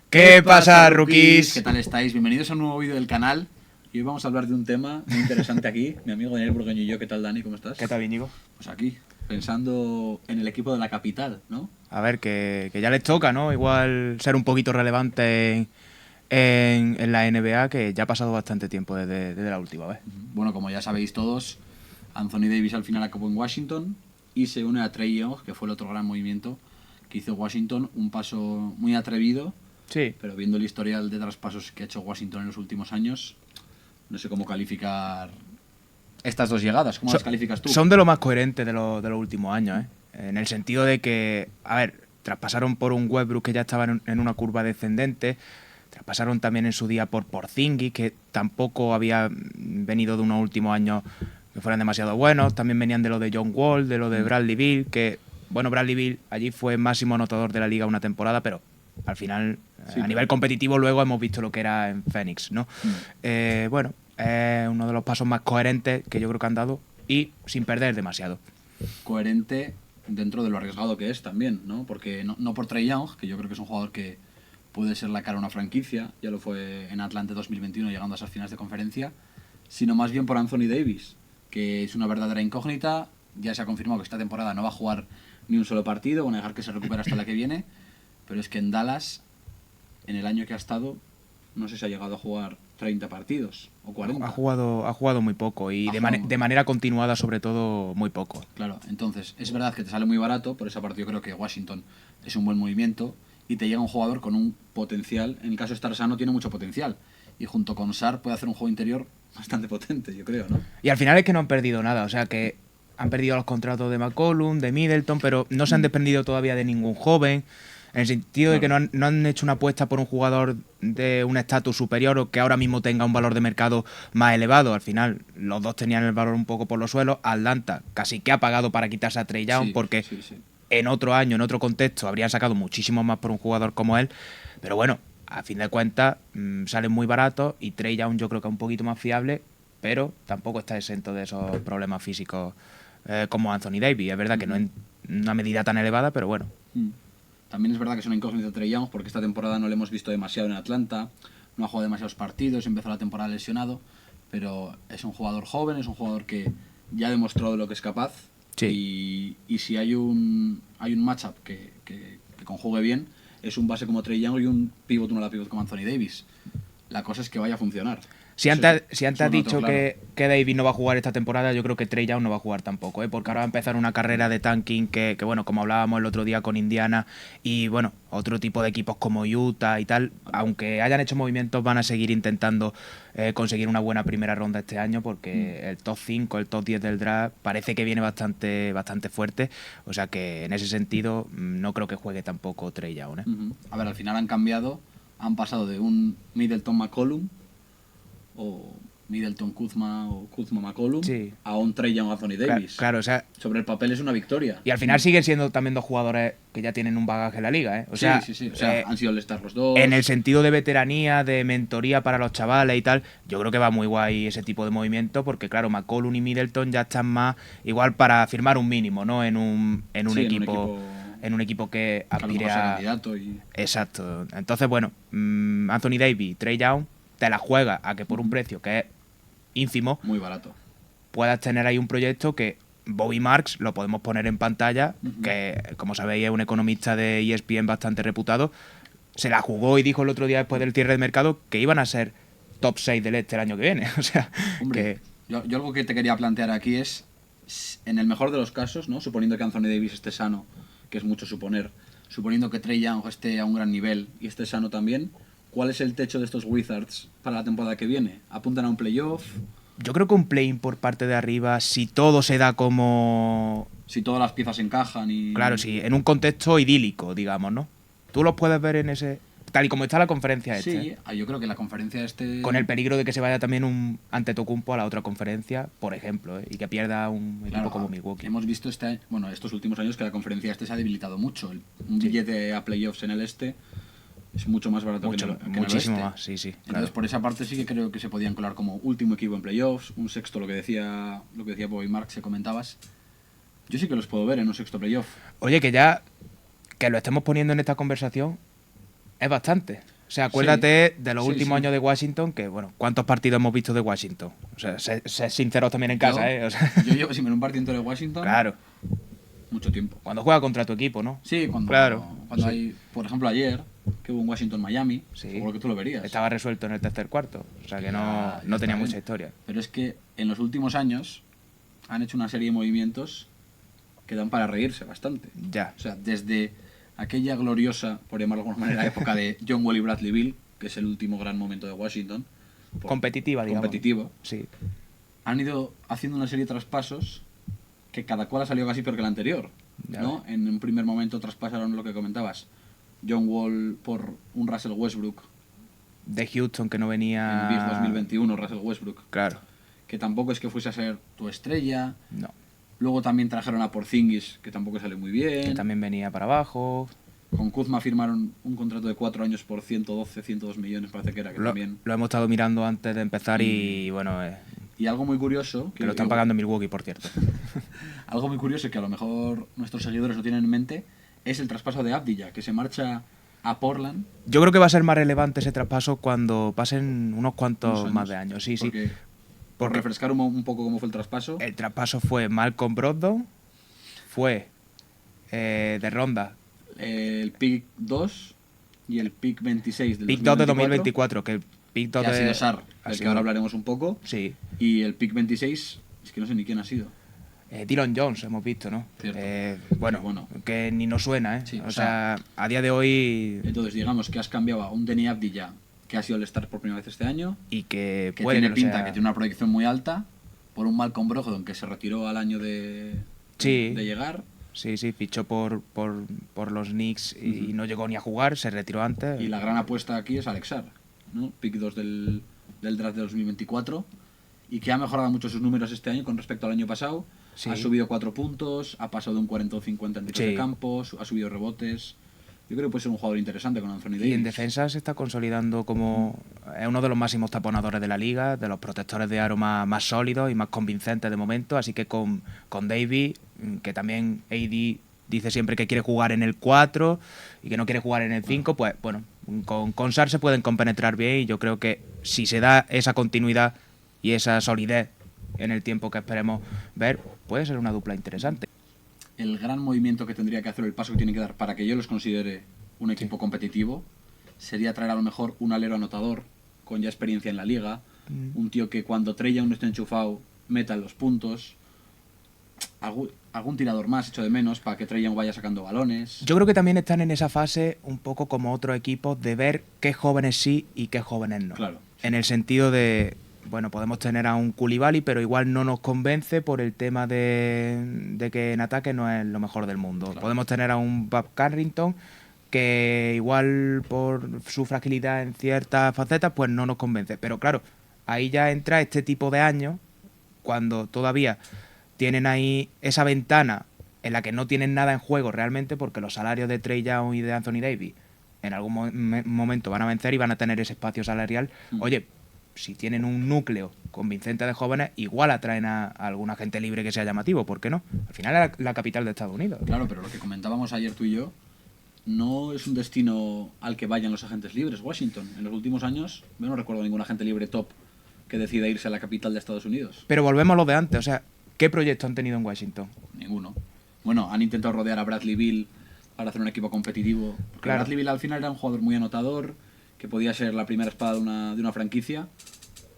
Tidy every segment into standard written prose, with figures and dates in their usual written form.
¿Qué pasa, rookies? ¿Qué tal estáis? Bienvenidos a un nuevo vídeo del canal. Y hoy vamos a hablar de un tema muy interesante aquí. Mi amigo Daniel Burgueño y yo. ¿Qué tal, Dani? ¿Cómo estás? ¿Qué tal, Íñigo? Pues aquí, pensando en el equipo de la capital, ¿no? A ver, que ya les toca, ¿no? Igual ser un poquito relevante en la NBA, que ya ha pasado bastante tiempo desde la última vez. Bueno, como ya sabéis todos, Anthony Davis al final acabó en Washington y se une a Trae Young, que fue el otro gran movimiento que hizo Washington. Un paso muy atrevido, Sí. pero viendo el historial de traspasos que ha hecho Washington en los últimos años, no sé cómo calificar estas dos llegadas. ¿Cómo las calificas tú? Son de lo más coherentes de los últimos años, ¿eh? En el sentido de que, a ver, traspasaron por un Westbrook que ya estaba en una curva descendente, traspasaron también en su día por Porzingis, que tampoco había venido de unos últimos años que fueran demasiado buenos, también venían de lo de John Wall, de lo de Bradley Beal, que, bueno, Bradley Beal allí fue máximo anotador de la liga una temporada, pero al final, Sí, a nivel competitivo, luego hemos visto lo que era en Phoenix, ¿no? Bueno, es uno de los pasos más coherentes que yo creo que han dado y sin perder demasiado. Coherente dentro de lo arriesgado que es también, ¿no? Porque no por Trae Young, que yo creo que es un jugador que puede ser la cara de una franquicia, ya lo fue en Atlanta 2021 llegando a esas finales de conferencia, sino más bien por Anthony Davis, que es una verdadera incógnita. Ya se ha confirmado que esta temporada no va a jugar ni un solo partido, van a dejar que se recupere hasta la que viene, pero es que en Dallas, en el año que ha estado, no sé si ha llegado a jugar 30 partidos o 40. Ha jugado muy poco y de manera continuada, sobre todo, muy poco. Claro, entonces es verdad que te sale muy barato, por esa parte yo creo que Washington es un buen movimiento y te llega un jugador con un potencial. En el caso de estar sano tiene mucho potencial y junto con Sar puede hacer un juego interior bastante potente, yo creo, ¿no? Y al final es que no han perdido nada, o sea que han perdido los contratos de McCollum, de Middleton, pero no se han desprendido todavía de ningún joven, en el sentido de que no han hecho una apuesta por un jugador de un estatus superior o que ahora mismo tenga un valor de mercado más elevado. Al final, los dos tenían el valor un poco por los suelos. Atlanta casi que ha pagado para quitarse a Trae Young, porque en otro año, en otro contexto, habrían sacado muchísimo más por un jugador como él. Pero bueno, a fin de cuentas, salen muy baratos y Trae Young yo creo que es un poquito más fiable, pero tampoco está exento de esos problemas físicos como Anthony Davis. Es verdad que no en una medida tan elevada, pero bueno. También es verdad que es una incógnita Trae Young porque esta temporada no le hemos visto demasiado en Atlanta, no ha jugado demasiados partidos, empezó la temporada lesionado, pero es un jugador joven, es un jugador que ya ha demostrado lo que es capaz. Sí. Y si hay un matchup que conjugue bien, es un base como Trae Young y un pivot, una ala pivot como Anthony Davis. La cosa es que vaya a funcionar. Si antes has dicho que Davis no va a jugar esta temporada, yo creo que Trae Young no va a jugar tampoco, porque ahora va a empezar una carrera de tanking que, bueno, como hablábamos el otro día con Indiana y, bueno, otro tipo de equipos como Utah y tal, aunque hayan hecho movimientos, van a seguir intentando conseguir una buena primera ronda este año porque el top 5, el top 10 del draft parece que viene bastante fuerte, o sea que en ese sentido no creo que juegue tampoco Trae Young, ¿eh? A ver, al final han pasado de un Middleton McCollum o Middleton Kuzma o Kuzma McCollum a un Trae Young Anthony Davis. Claro, o sea, sobre el papel es una victoria. Y al final siguen siendo también dos jugadores que ya tienen un bagaje en la liga, ¿eh? O sea, sí. O sea, han sido All-Stars los dos. En el sentido de veteranía, de mentoría para los chavales y tal, yo creo que va muy guay ese tipo de movimiento porque, claro, McCollum y Middleton ya están más igual para firmar un mínimo, ¿no? En un equipo que aspire a... candidato y... Exacto. Entonces, bueno, Anthony Davis, Trae Young, te la juega a que por un precio que es ínfimo, muy barato, puedas tener ahí un proyecto que Bobby Marks, lo podemos poner en pantalla, que como sabéis es un economista de ESPN bastante reputado, se la jugó y dijo el otro día después del cierre de mercado que iban a ser top 6 del este el año que viene. O sea, hombre, yo algo que te quería plantear aquí es, en el mejor de los casos, ¿no? Suponiendo que Anthony Davis esté sano, que es mucho suponer, suponiendo que Trae Young esté a un gran nivel y esté sano también, ¿cuál es el techo de estos Wizards para la temporada que viene? ¿Apuntan a un playoff? Yo creo que un play-in por parte de arriba, si todo se da como... Si todas las piezas encajan y... Claro, sí, en un contexto idílico, digamos, ¿no? Tú los puedes ver en ese... Tal y como está la conferencia Sí, yo creo que la conferencia Con el peligro de que se vaya también un Antetokounmpo a la otra conferencia, por ejemplo, y que pierda un equipo como Milwaukee. Hemos visto estos últimos años que la conferencia se ha debilitado mucho. Un billete a playoffs en el este es mucho más barato que en el muchísimo oeste. Más, sí. Entonces, claro. Por esa parte sí que creo que se podían colar como último equipo en playoffs, un sexto, lo que decía Bobby Marks, que comentabas. Yo sí que los puedo ver en un sexto playoff. Oye, que ya que lo estemos poniendo en esta conversación es bastante. O sea, acuérdate de los Sí, últimos sí. años de Washington, que bueno, ¿cuántos partidos hemos visto de Washington? O sea, sé sinceros también en casa, ¿eh? O sea, Yo llevo sin ver un partido entero de Washington claro, mucho tiempo. cuando juega contra tu equipo, ¿no? Sí, Claro, cuando sí. hay, por ejemplo, ayer, que hubo un Washington-Miami, Sí. seguro que tú lo verías. Estaba resuelto en el tercer cuarto, o sea que no, Ya no está tenía bien. mucha historia. Pero es que en los últimos años han hecho una serie de movimientos que dan para reírse bastante. Ya, O sea, desde aquella gloriosa, por llamarlo de alguna manera, época de John Wall y Bradley Beal, que es el último gran momento de Washington. competitiva, digamos. Competitiva. Sí, Han ido haciendo una serie de traspasos que cada cual ha salido casi peor que el anterior. Ya ¿No? En un primer momento traspasaron lo que comentabas, John Wall por un Russell Westbrook, de Houston que no venía... en BIS 2021, Russell Westbrook, Claro, que tampoco es que fuese a ser tu estrella. no, Luego también trajeron a Porzingis, que tampoco salió muy bien. que también venía para abajo. Con Kuzma firmaron un contrato de 4 años por 112, 102 millones, parece que era, que Lo, también. lo hemos estado mirando antes de empezar y bueno, Y algo muy curioso, que lo están pagando en Milwaukee, por cierto. algo muy curioso que a lo mejor nuestros seguidores lo tienen en mente, es el traspaso de Abdilla, que se marcha a Portland. Yo creo que va a ser más relevante ese traspaso cuando pasen unos cuantos unos más de años. Sí, sí. Porque, por Porque refrescar un poco cómo fue el traspaso, el traspaso fue Malcolm Brogdon, fue de ronda, el pick 2 y el pick 26 del pick 2 de 2024, 2024, que el pick 2 que ha de... sido Sar, ha del que sido- ahora hablaremos un poco, Sí. y el pick 26, es que no sé ni quién ha sido. Dillon Jones hemos visto, ¿no? Cierto. Bueno, Sí, bueno. que ni nos suena, ¿eh? Sí, o sea, a día de hoy... Entonces, digamos que has cambiado a un Denny Abdilla, que ha sido el Star por primera vez este año, Y que que puede tiene que lo pinta, sea. que tiene una proyección muy alta, por un Malcolm Brogdon que se retiró al año Sí. de llegar, Sí, sí, fichó por los Knicks y no llegó ni a jugar, se retiró antes. y la gran apuesta aquí es Alexar, ¿no? Pick 2 del draft de 2024, y que ha mejorado mucho sus números este año con respecto al año pasado. Sí. Ha subido 4 puntos, ha pasado de un 40 a un 50 en tiros Sí. de campo, ha subido rebotes. Yo creo que puede ser un jugador interesante con Anthony Davis. Y en defensa se está consolidando como es uno de los máximos taponadores de la liga, de los protectores de aro más sólidos y más convincentes de momento. Así que con Davis, que también AD dice siempre que quiere jugar en el 4 y que no quiere jugar en el 5, pues bueno, con Sar se pueden compenetrar bien y yo creo que si se da esa continuidad y esa solidez en el tiempo que esperemos ver, puede ser una dupla interesante. El gran movimiento que tendría que hacer, el paso que tiene que dar para que yo los considere un equipo competitivo, sería traer a lo mejor un alero anotador con ya experiencia en la liga, un tío que cuando Trey Young no esté enchufado meta los puntos, algún tirador más hecho de menos para que Trey Young vaya sacando balones. Yo creo que también están en esa fase un poco como otros equipos de ver qué jóvenes sí y qué jóvenes no. Claro. En el sentido de, bueno, podemos tener a un Koulibaly, pero igual no nos convence por el tema de que en ataque no es lo mejor del mundo. Claro. Podemos tener a un Bob Carrington que igual por su fragilidad en ciertas facetas pues no nos convence. Pero claro, ahí ya entra este tipo de años cuando todavía tienen ahí esa ventana en la que no tienen nada en juego realmente porque los salarios de Trey Young y de Anthony Davis en algún momento van a vencer y van a tener ese espacio salarial. Oye, si tienen un núcleo convincente de jóvenes, igual atraen a alguna gente libre que sea llamativo, ¿por qué no? Al final es la capital de Estados Unidos. Claro, pero lo que comentábamos ayer tú y yo, no es un destino al que vayan los agentes libres. Washington, en los últimos años, yo no recuerdo ningún agente libre top que decida irse a la capital de Estados Unidos. Pero volvemos a lo de antes, o sea, ¿qué proyecto han tenido en Washington? Ninguno. Bueno, han intentado rodear a Bradley Beal para hacer un equipo competitivo. Porque Claro. Bradley Beal al final era un jugador muy anotador, que podía ser la primera espada de una franquicia,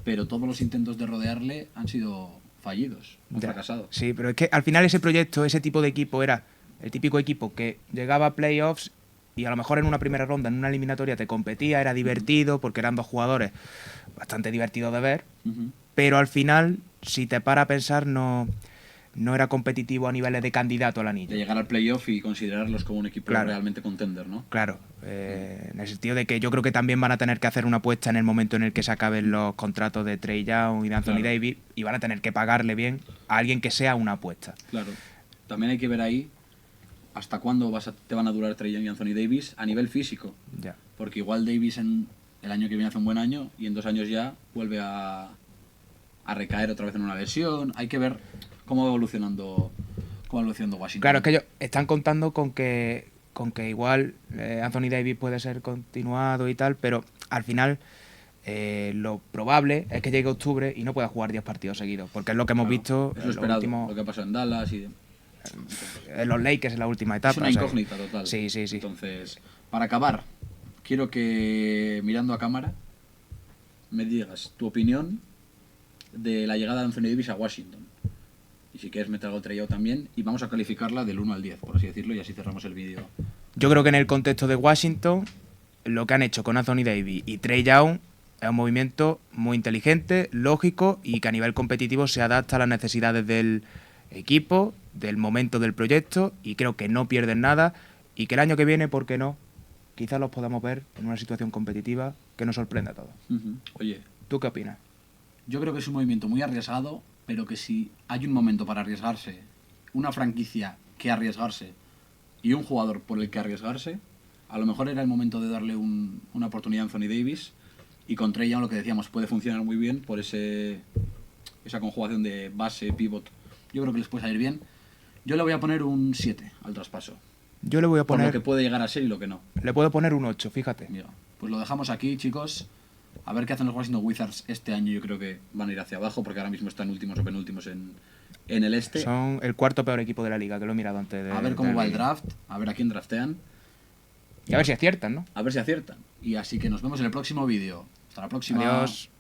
pero todos los intentos de rodearle han sido fallidos, han Ya. fracasado. Sí, pero es que al final ese proyecto, ese tipo de equipo era el típico equipo que llegaba a playoffs y a lo mejor en una primera ronda, en una eliminatoria te competía, era divertido porque eran dos jugadores bastante divertidos de ver, Ujú. pero al final, si te para a pensar, no era competitivo a niveles de candidato al anillo. De llegar al playoff y considerarlos como un equipo Claro. realmente contender, ¿no? Claro, en el sentido de que yo creo que también van a tener que hacer una apuesta en el momento en el que se acaben los contratos de Trey Young y de Anthony Claro. Davis y van a tener que pagarle bien a alguien que sea una apuesta. Claro. También hay que ver ahí hasta cuándo te van a durar Trey Young y Anthony Davis a nivel físico. Ya. Porque igual Davis en el año que viene hace un buen año y en 2 años ya vuelve a recaer otra vez en una lesión. Hay que ver cómo va evolucionando Washington. Claro, es que ellos están contando con que con que igual Anthony Davis puede ser continuado y tal, pero al final lo probable es que llegue octubre y no pueda jugar 10 partidos seguidos, porque es lo que hemos visto Es lo en los esperado, últimos, lo que ha pasado en Dallas y en los Lakers en la última etapa. es una o sea, incógnita total. Sí. Entonces, para acabar, quiero que, mirando a cámara, me digas tu opinión de la llegada de Anthony Davis a Washington. Y si quieres meter algo trillado también, y vamos a calificarla del 1 al 10, por así decirlo, y así cerramos el vídeo. Yo creo que en el contexto de Washington, lo que han hecho con Anthony Davis y Trae Young es un movimiento muy inteligente, lógico y que a nivel competitivo se adapta a las necesidades del equipo, del momento del proyecto, y creo que no pierden nada y que el año que viene, ¿por qué no? Quizás los podamos ver en una situación competitiva que nos sorprenda a todos. Oye, ¿Tú qué opinas? yo creo que es un movimiento muy arriesgado, pero que si hay un momento para arriesgarse, una franquicia que arriesgarse y un jugador por el que arriesgarse, a lo mejor era el momento de darle una oportunidad a Anthony Davis, y con Trae Young, lo que decíamos, puede funcionar muy bien por esa conjugación de base, pivot. Yo creo que les puede salir bien. Yo le voy a poner un 7 al traspaso, Yo le voy a por lo que poner, puede llegar a ser y lo que no. le puedo poner un 8, fíjate. Mira, pues lo dejamos aquí, chicos. A ver qué hacen los Washington Wizards este año. Yo creo que van a ir hacia abajo porque ahora mismo están últimos o penúltimos en el este. Son el cuarto peor equipo de la liga, que lo he mirado antes de... A ver cómo del va el vídeo. draft, a ver a quién draftean, Y a ver si aciertan, ¿no? a ver si aciertan. Y así que nos vemos en el próximo vídeo. Hasta la próxima. Adiós.